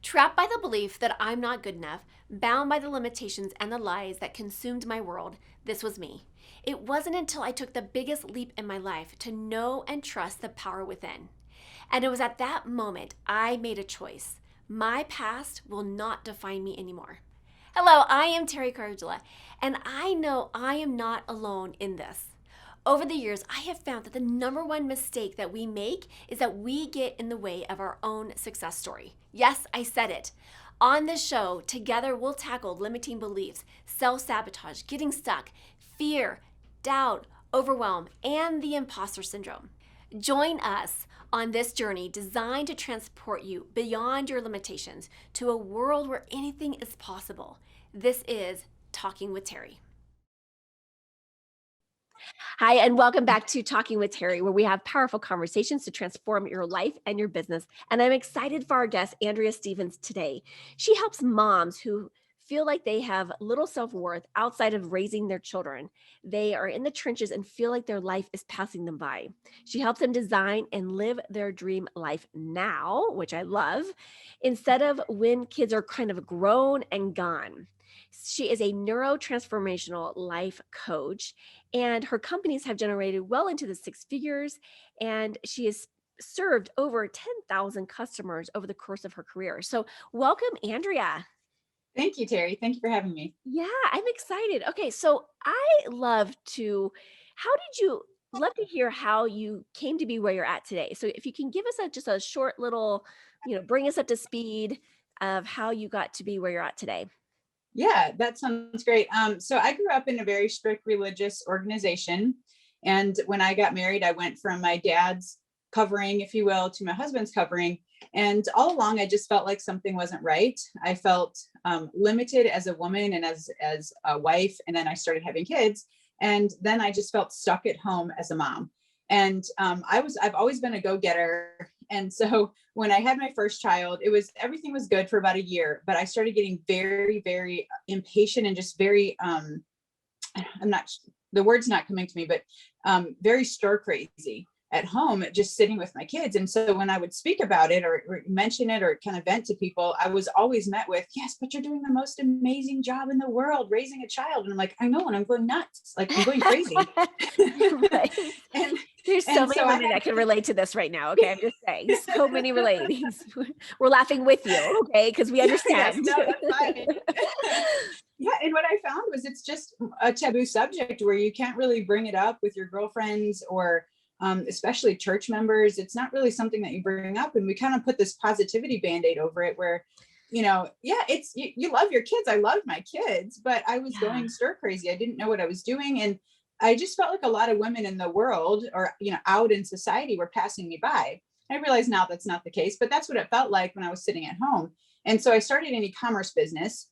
Trapped by the belief that I'm not good enough, bound by the limitations and the lies that consumed my world, this was me. It wasn't until I took the biggest leap in my life to know and trust the power within. And it was at that moment I made a choice. My past will not define me anymore. Hello, I am Teri, and I know I am not alone in this. Over the years, I have found that the number one mistake that we make is that we get in the way of our own success story. Yes, I said it. On this show, together we'll tackle limiting beliefs, self sabotage, getting stuck, fear, doubt, overwhelm, and the imposter syndrome. Join us on this journey designed to transport you beyond your limitations to a world where anything is possible. This is Talking with Teri. Hi, and welcome back to Talking with Teri, where we have powerful conversations to transform your life and your business. And I'm excited for our guest, Andrea Stephens, today. She helps moms who feel like they have little self-worth outside of raising their children. They are in the trenches and feel like their life is passing them by. She helps them design and live their dream life now, which I love, instead of when kids are kind of grown and gone. She is a neuro transformational life coach, and her companies have generated well into the six figures, and she has served over 10,000 customers over the course of her career. So welcome, Andrea. Thank you, Teri. Thank you for having me. Yeah, I'm excited. Okay, so how did you love to hear how you came to be where you're at today. So if you can give us just a short little, bring us up to speed of how you got to be where you're at today. Yeah, that sounds great. So I grew up in a very strict religious organization. And when I got married, I went from my dad's covering, if you will, to my husband's covering. And all along, I just felt like something wasn't right. I felt limited as a woman and as a wife. And then I started having kids. And then I just felt stuck at home as a mom. And I've always been a go-getter. And so when I had my first child, everything was good for about a year, but I started getting very, very impatient and just very, the word's not coming to me, but very stir crazy at home, just sitting with my kids. And so when I would speak about it or mention it or kind of vent to people, I was always met with, yes, but you're doing the most amazing job in the world raising a child. And I'm like, I know, and I'm going nuts. Like I'm going crazy. Right. and There's so many women that can relate to this right now. Okay. I'm just saying, so many relating. We're laughing with you. Okay. Because we understand. Yes, no, that's fine. Yeah. And what I found was it's just a taboo subject where you can't really bring it up with your girlfriends or especially church members. It's not really something that you bring up. And we kind of put this positivity band-aid over it where, it's, you love your kids. I loved my kids, but I was going stir crazy. I didn't know what I was doing. And I just felt like a lot of women in the world or, out in society were passing me by. I realize now that's not the case, but that's what it felt like when I was sitting at home. And so I started an e-commerce business,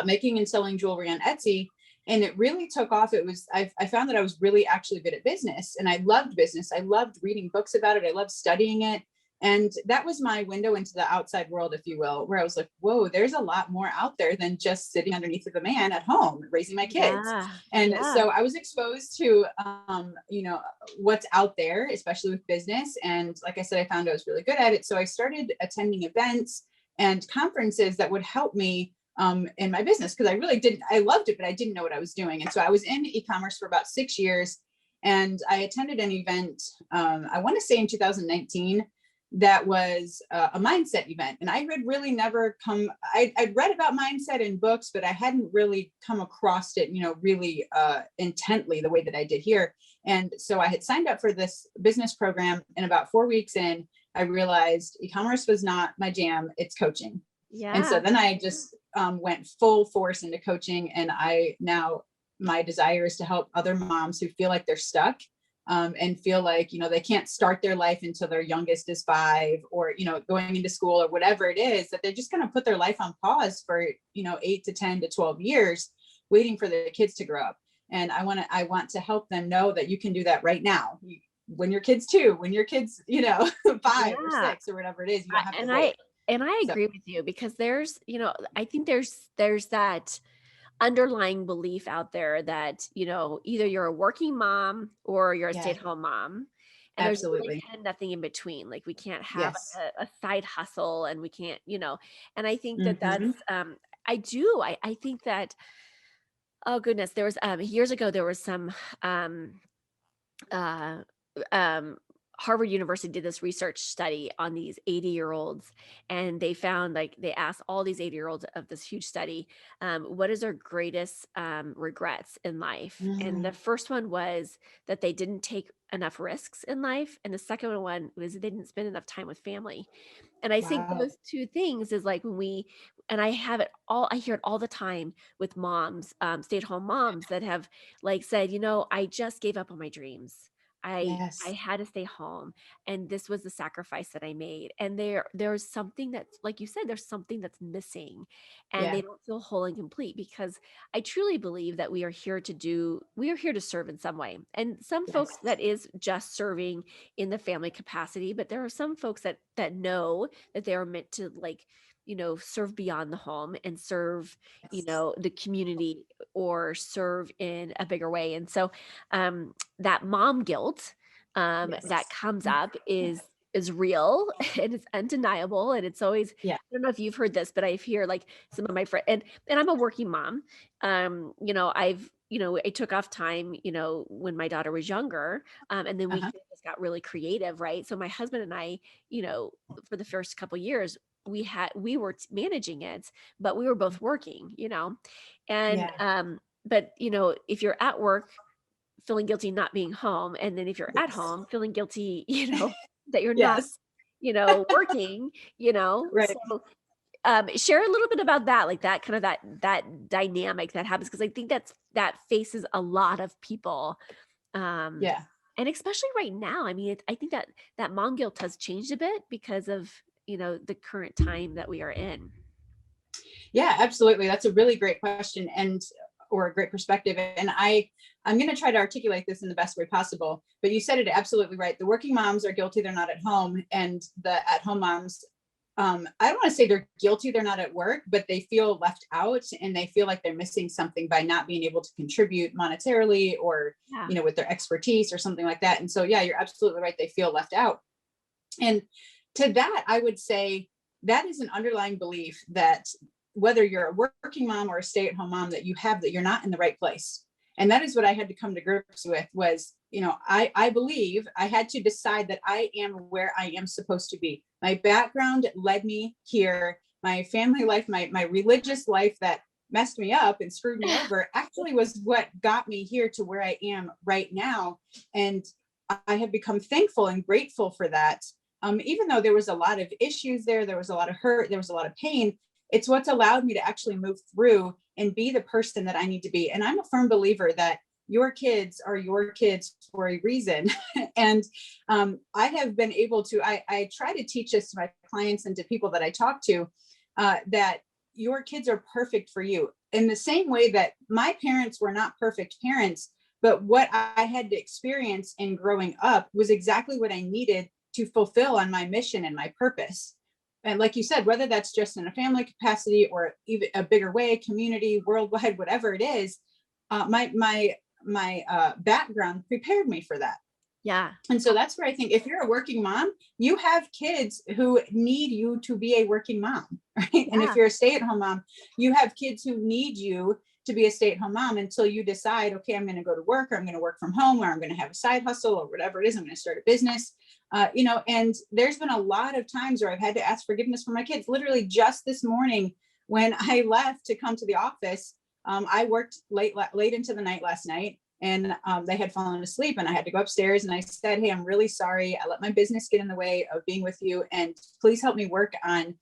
making and selling jewelry on Etsy. And it really took off. I found that I was really actually good at business and I loved business. I loved reading books about it. I loved studying it. And that was my window into the outside world, if you will, where I was like, whoa, there's a lot more out there than just sitting underneath of a man at home raising my kids. So I was exposed to, what's out there, especially with business. And like I said, I found I was really good at it. So I started attending events and conferences that would help me in my business. Cause I loved it, but I didn't know what I was doing. And so I was in e-commerce for about 6 years and I attended an event, I want to say in 2019, that was a mindset event. And I had really never I'd read about mindset in books, but I hadn't really come across it, really intently the way that I did here. And so I had signed up for this business program and about 4 weeks in, I realized e-commerce was not my jam, it's coaching. Yeah. And so then I just went full force into coaching. And my desire is to help other moms who feel like they're stuck and feel like, they can't start their life until their youngest is 5 or, going into school or whatever it is, that they're just going to put their life on pause for, 8 to 10 to 12 years, waiting for the kids to grow up. And I want to help them know that you can do that right now. When your kid's 2, when your kid's, 5 or 6 or whatever it is, you don't have to wait. And I agree with you because there's, I think there's that underlying belief out there that, either you're a working mom or you're a stay-at-home mom. And there's really Absolutely. kind of nothing in between. Like we can't have Yes. a side hustle and we can't, and I think that that's, Hmm. I think that, oh goodness, there was, years ago, there was some, um, uh, um, Harvard University did this research study on these 80-year-olds, and they found like they asked all these 80-year-olds of this huge study, what is their greatest regrets in life? And the Mm, first one was that they didn't take enough risks in life, and the second one was they didn't spend enough time with family. And I think wow. those two things is like when we, and I hear it all the time with moms, stay-at-home moms that have like said, I just gave up on my dreams. I Yes. had to stay home and this was the sacrifice that I made. And there's something that's like you said, there's something that's missing and they Yeah. don't feel whole and complete because I truly believe that we are here to serve in some way. And some folks Yes. that is just serving in the family capacity, but there are some folks that know that they are meant to like, serve beyond the home and serve, Yes. the community or serve in a bigger way. And so that mom guilt that Yes. comes up is real and it's undeniable. And it's always, Yeah. I don't know if you've heard this, but I hear like some of my friends and I'm a working mom. I took off time, when my daughter was younger. And then we Uh-huh. kind of just got really creative, right? So my husband and I, you know, for the first couple years, we were managing it, but we were both working, and Yeah. but if you're at work feeling guilty not being home, and then if you're at Yes. home feeling guilty, that you're not, Yes. working, Right. so share a little bit about that, like that kind of that dynamic that happens because I think that faces a lot of people, um, Yeah. and especially right now. I mean, I think that mom guilt has changed a bit because of the current time that we are in. Yeah, absolutely. That's a really great question and or a great perspective. And I'm going to try to articulate this in the best way possible. But you said it absolutely right. The working moms are guilty; they're not at home, and the at home moms. I don't want to say they're guilty; they're not at work, but they feel left out, and they feel like they're missing something by not being able to contribute monetarily, or Yeah. with their expertise or something like that. And so, yeah, you're absolutely right. They feel left out. And to that, I would say that is an underlying belief that whether you're a working mom or a stay-at-home mom that you have, that you're not in the right place. And that is what I had to come to grips with was, I believe I had to decide that I am where I am supposed to be. My background led me here. My family life, my religious life that messed me up and screwed me over actually was what got me here to where I am right now. And I have become thankful and grateful for that. Even though there was a lot of issues there was a lot of hurt, there was a lot of pain. It's what's allowed me to actually move through and be the person that I need to be. And I'm a firm believer that your kids are your kids for a reason. And I have been able to, I try to teach this to my clients and to people that I talk to, that your kids are perfect for you. In the same way that my parents were not perfect parents, but what I had to experience in growing up was exactly what I needed to fulfill on my mission and my purpose. And like you said, whether that's just in a family capacity or even a bigger way, community, worldwide, whatever it is, my background prepared me for that. Yeah. And so that's where I think if you're a working mom, you have kids who need you to be a working mom, right? And if Yeah. you're a stay-at-home mom, you have kids who need you to be a stay-at-home mom until you decide, okay, I'm going to go to work, or I'm going to work from home, or I'm going to have a side hustle, or whatever it is. I'm going to start a business. And there's been a lot of times where I've had to ask forgiveness for my kids. Literally just this morning when I left to come to the office, I worked late into the night last night, and they had fallen asleep, and I had to go upstairs, and I said, hey, I'm really sorry. I let my business get in the way of being with you, and please help me work on,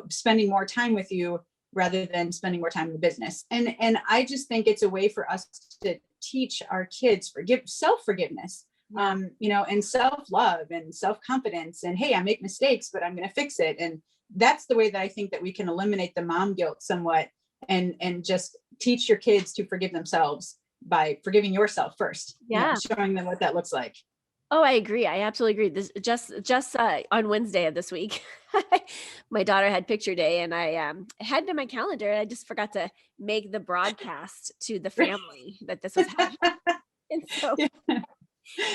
spending more time with you rather than spending more time in the business. And I just think it's a way for us to teach our kids self-forgiveness, Yeah. and self-love and self-confidence, and hey, I make mistakes, but I'm going to fix it. And that's the way that I think that we can eliminate the mom guilt somewhat, and just teach your kids to forgive themselves by forgiving yourself first, Yeah. showing them what that looks like. Oh, I agree. I absolutely agree. This just on Wednesday of this week, my daughter had picture day, and I had it in my calendar. I just forgot to make the broadcast to the family that this was happening. And so Yeah.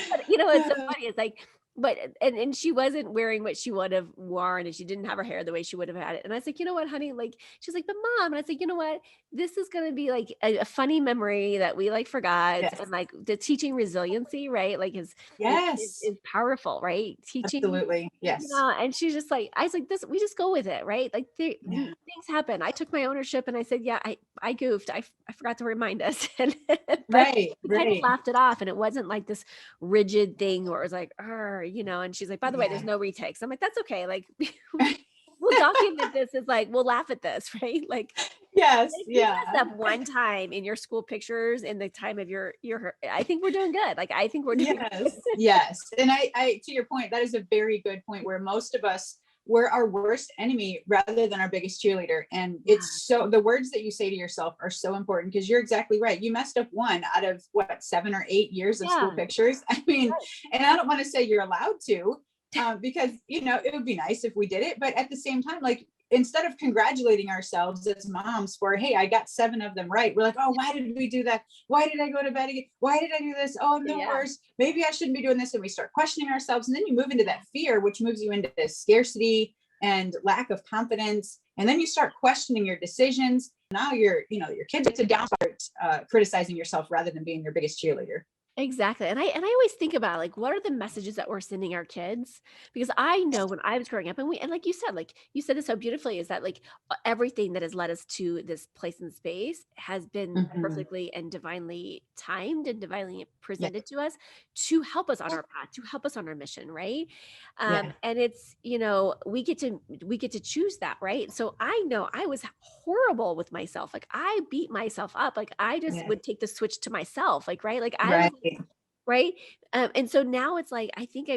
But you know, it's so funny. It's like, but and she wasn't wearing what she would have worn, and she didn't have her hair the way she would have had it. And I was like, you know what, honey? Like, she's like, but mom, and I was like, you know what? This is gonna be like a funny memory that we like forgot, Yes. and like the teaching resiliency, right? Like Yes. is powerful, right? Teaching. Absolutely. Yes. And she's just like, I was like, this, we just go with it, right? Like Yeah. things happen. I took my ownership and I said, yeah, I goofed. I forgot to remind us. And, but Right. we kind of Right. laughed it off. And it wasn't like this rigid thing where it was like, and she's like, by the way, there's Yeah. no retakes. I'm like, that's okay. Like, we'll document this as like, we'll laugh at this, right? Like, Yes. if you mess Yeah. up one time in your school pictures in the time of I think we're doing good. Like, I think we're doing Yes. Yes. And I, to your point, that is a very good point where most of us, we're our worst enemy rather than our biggest cheerleader. And Yeah. it's so, the words that you say to yourself are so important because you're exactly right. You messed up one out of what, 7 or 8 years of school Yeah. pictures. I mean, Right. and I don't want to say you're allowed to, because, it would be nice if we did it. But at the same time, like, instead of congratulating ourselves as moms for, hey, I got 7 of them right, we're like, oh, why did we do that? Why did I go to bed again? Why did I do this? Oh, I'm the Yeah. worst. Maybe I shouldn't be doing this. And we start questioning ourselves. And then you move into that fear, which moves you into scarcity and lack of confidence. And then you start questioning your decisions. Now your kids, it's a downside, criticizing yourself rather than being your biggest cheerleader. Exactly. And I always think about like what are the messages that we're sending our kids? Because I know when I was growing up and like you said this so beautifully is that like everything that has led us to this place in space has been Mhm. perfectly and divinely timed and divinely Yeah. presented to us to help us on our path, to help us on our mission, right? Yeah. And it's, we get to choose that, right? So I know I was horrible with myself. Like I beat myself up. Like I just Yeah. would take the switch to myself. Like, right. Like I was Right. right? And so now it's like I think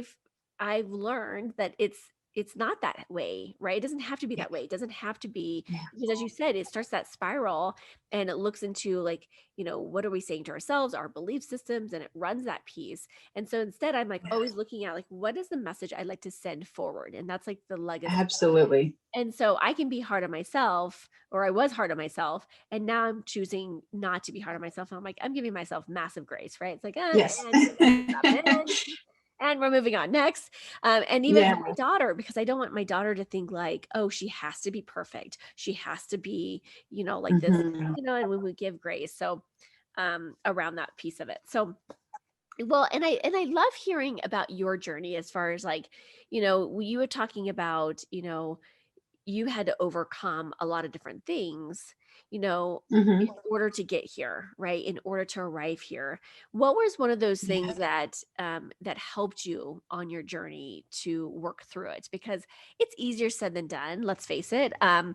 I've learned that it's not that way, right? It doesn't have to be Yeah. that way. It doesn't have to be Yeah. because as you said, it starts that spiral and it looks into like, what are we saying to ourselves, our belief systems, and it runs that piece. And so instead I'm like Yeah. always looking at like what is the message I'd like to send forward? And that's like the legacy. Absolutely. And so I can be hard on myself, or I was hard on myself, and now I'm choosing not to be hard on myself. And I'm like, I'm giving myself massive grace, right? It's like, Yes. and stop, and we're moving on next. And even for Yeah. my daughter, because I don't want my daughter to think like, oh, she has to be perfect. She has to be, like this, Mhm. and when we give grace. So around that piece of it. So well, and I love hearing about your journey as far as like, you were talking about, you had to overcome a lot of different things, in Mhm. order to get here, right? In order to arrive here. What was one of those Yeah. things that helped you on your journey to work through it? Because it's easier said than done, let's face it. Yeah.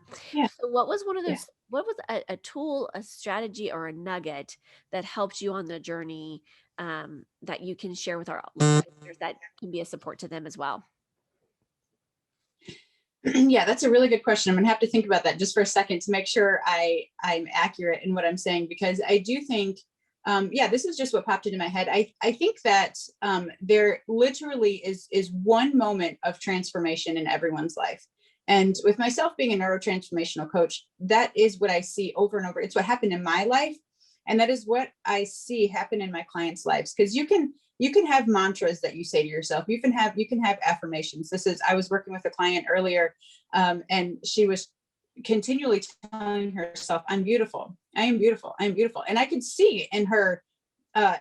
So what was one of Yeah. those, what was a tool, a strategy, or a nugget that helped you on the journey that you can share with our listeners that can be a support to them as well? Yeah, that's a really good question. I'm gonna have to think about that just for a second to make sure I'm accurate in what I'm saying, because I do think, yeah, this is just what popped into my head. I think that there literally is one moment of transformation in everyone's life. And with myself being a neurotransformational coach, that is what I see over and over. It's what happened in my life. And that is what I see happen in my clients' lives. Because you can have mantras that you say to yourself. You can have affirmations. I was working with a client earlier, and she was continually telling herself, I'm beautiful, I am beautiful, I am beautiful. And I could see in her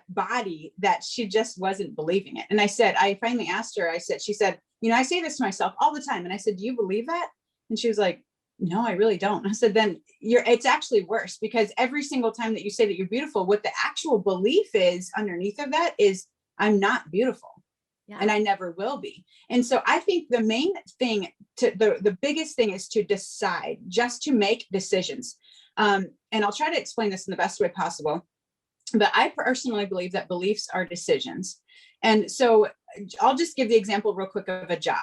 body that she just wasn't believing it. And I finally asked her, she said, I say this to myself all the time. And I said, do you believe that? And she was like, no, I really don't. I said, then it's actually worse, because every single time that you say that you're beautiful, what the actual belief is underneath of that is, I'm not beautiful Yeah. and I never will be. And so I think the main thing, the biggest thing is to decide, just to make decisions. And I'll try to explain this in the best way possible. But I personally believe that beliefs are decisions. And so I'll just give the example real quick of a job.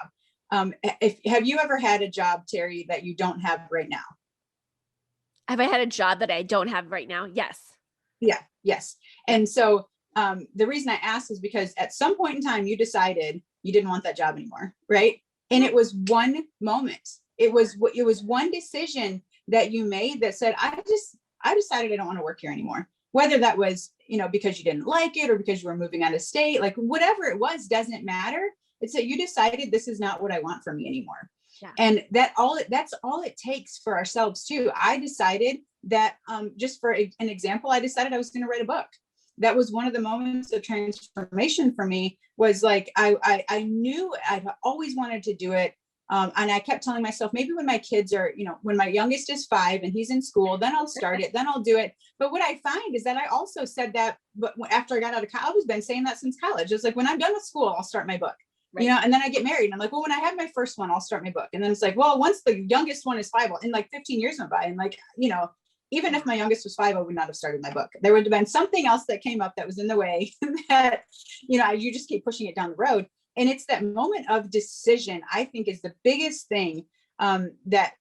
Have you ever had a job, Teri, that you don't have right now? Have I had a job that I don't have right now? Yes. Yeah. Yes. And so the reason I asked is because at some point in time, you decided you didn't want that job anymore, right? And it was one moment. It was one decision that you made that said, I decided I don't want to work here anymore. Whether that was because you didn't like it or because you were moving out of state, like whatever it was, doesn't matter. It's that you decided this is not what I want for me anymore. Yeah. And that's all it takes for ourselves too. I decided that, just for an example, I decided I was going to write a book. That was one of the moments of transformation for me, was like, I knew I've always wanted to do it. And I kept telling myself, maybe when my kids are, when my youngest is 5 and he's in school, then I'll start it, then I'll do it. But what I find is that I also said that, but after I got out of college, I've been saying that since college. It's like, when I'm done with school, I'll start my book. Right. And then I get married and I'm like, well, when I have my first one, I'll start my book. And then it's like, well, once the youngest one is 5, and like 15 years went by, and like, even if my youngest was 5, I would not have started my book. There would have been something else that came up that was in the way that, you just keep pushing it down the road. And it's that moment of decision, I think, is the biggest thing, that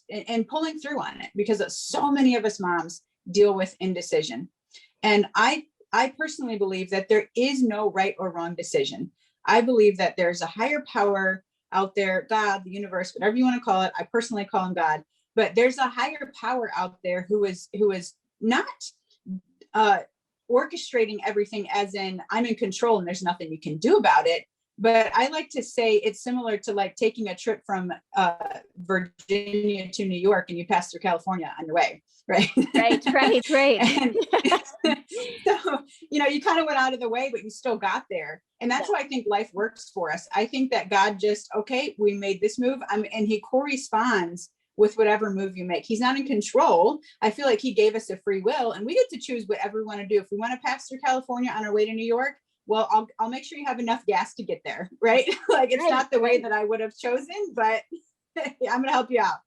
and pulling through on it, because so many of us moms deal with indecision. And I personally believe that there is no right or wrong decision. I believe that there's a higher power out there, God, the universe, whatever you want to call it. I personally call him God, but there's a higher power out there who is not orchestrating everything as in I'm in control and there's nothing you can do about it. But I like to say it's similar to like taking a trip from Virginia to New York, and you pass through California on your way, right? Right. And so, you kind of went out of the way, but you still got there. And that's why I think life works for us. I think that God just, okay, we made this move, and he corresponds with whatever move you make. He's not in control. I feel like he gave us a free will, and we get to choose whatever we want to do. If we want to pass through California on our way to New York, well, I'll make sure you have enough gas to get there, right? Like, it's not the way that I would have chosen, but I'm going to help you out.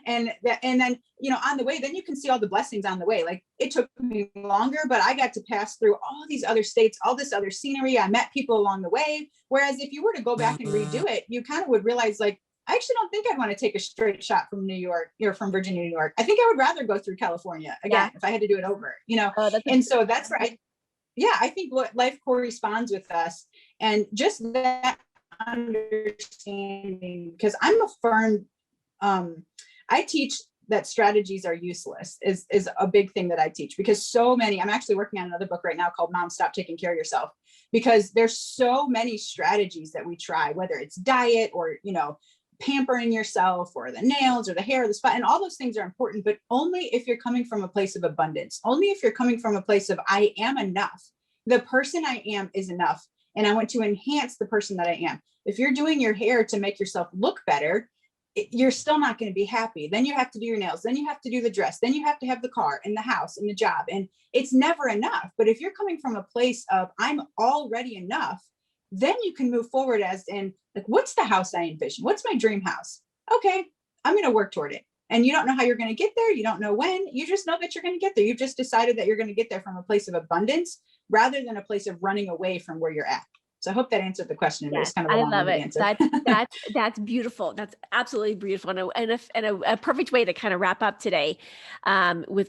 And then, on the way, then you can see all the blessings on the way. Like, it took me longer, but I got to pass through all these other states, all this other scenery. I met people along the way. Whereas if you were to go back and redo it, you kind of would realize, like, I actually don't think I'd want to take a straight shot from New York or from Virginia to New York. I think I would rather go through California again if I had to do it over, and so that's where I think what life corresponds with us, and just that understanding, because I'm a firm, I teach that strategies are useless is a big thing that I teach, because I'm actually working on another book right now called Mom, Stop Taking Care of Yourself, because there's so many strategies that we try, whether it's diet or, pampering yourself or the nails or the hair or the spot, and all those things are important, but only if you're coming from a place of abundance, only if you're coming from a place of I am enough. The person I am is enough, and I want to enhance the person that I am. If you're doing your hair to make yourself look better, you're still not going to be happy. Then you have to do your nails, then you have to do the dress, then you have to have the car and the house and the job, and it's never enough. But if you're coming from a place of I'm already enough, then you can move forward as in, like, what's the house I envision? What's my dream house? Okay, I'm going to work toward it. And you don't know how you're going to get there. You don't know when. You just know that you're going to get there. You've just decided that you're going to get there from a place of abundance rather than a place of running away from where you're at. So I hope that answered the question. Yes, It was kind of a long-winded answer. That's beautiful. That's absolutely beautiful, and a perfect way to kind of wrap up today. With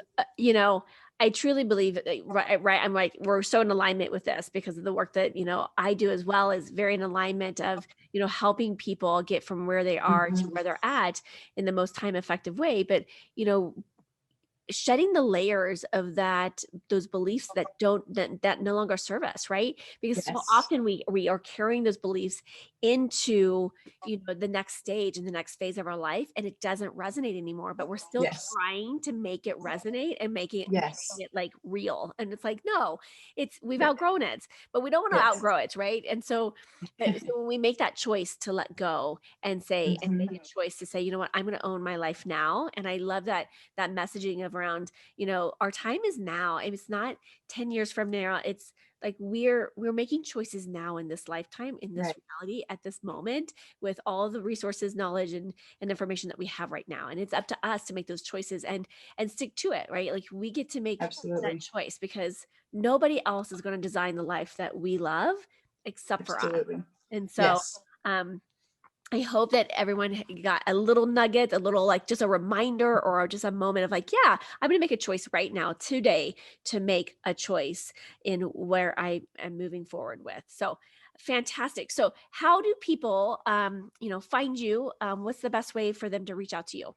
I truly believe that, right. I'm like, we're so in alignment with this because of the work that, I do as well, is very in alignment of, helping people get from where they are to where they're at in the most time effective way. But, shedding the layers of those beliefs that no longer serve us, right? Because so often we are carrying those beliefs into the next stage and the next phase of our life, and it doesn't resonate anymore, but we're still trying to make it resonate and making it like real. And it's like, no, we've outgrown it, but we don't want to outgrow it, right? And so when we make that choice to let go and say and make a choice to say, you know what, I'm going to own my life now. And I love that messaging of around, our time is now. And it's not 10 years from now. It's like we're making choices now in this lifetime, in this reality, at this moment, with all the resources, knowledge, and information that we have right now. And it's up to us to make those choices and stick to it, right? Like, we get to make that choice, because nobody else is going to design the life that we love except for us. And so, I hope that everyone got a little nugget, a little, like, just a reminder, or just a moment of like, yeah, I'm going to make a choice right now today to make a choice in where I am moving forward with. So fantastic. So how do people, find you? What's the best way for them to reach out to you?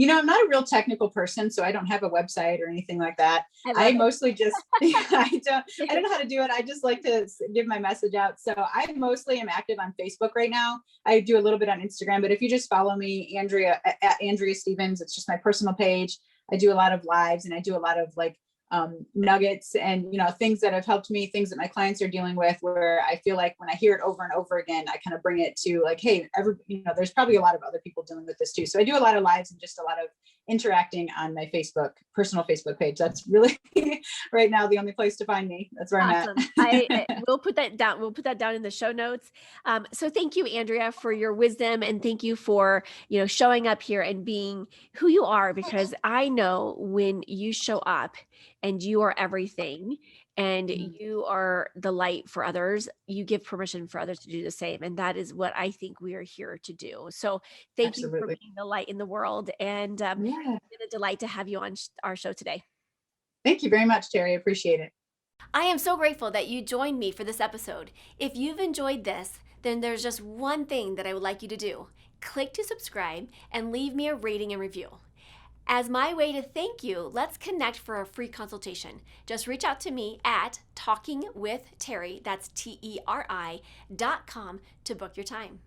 I'm not a real technical person, so I don't have a website or anything like that. I I mostly just, I don't know how to do it. I just like to give my message out. So I mostly am active on Facebook right now. I do a little bit on Instagram, but if you just follow me, Andrea, at Andrea Stephens, it's just my personal page. I do a lot of lives, and I do a lot of like nuggets and things that have helped me, things that my clients are dealing with, where I feel like when I hear it over and over again, I kind of bring it to like, hey, there's probably a lot of other people dealing with this too. So I do a lot of lives and just a lot of interacting on my personal Facebook page. That's really right now the only place to find me. That's where Awesome. I'm at. We'll put that down. We'll put that down in the show notes. So thank you, Andrea, for your wisdom, and thank you for, showing up here and being who you are, because I know when you show up and you are everything and you are the light for others, you give permission for others to do the same. And that is what I think we are here to do. So thank you for Absolutely. being the light in the world. And Yeah. it's been a delight to have you on our show today. Thank you very much, Teri. I appreciate it. I am so grateful that you joined me for this episode. If you've enjoyed this, then there's just one thing that I would like you to do. Click to subscribe and leave me a rating and review. As my way to thank you, let's connect for a free consultation. Just reach out to me at talkingwithteri, that's TERI.com, to book your time.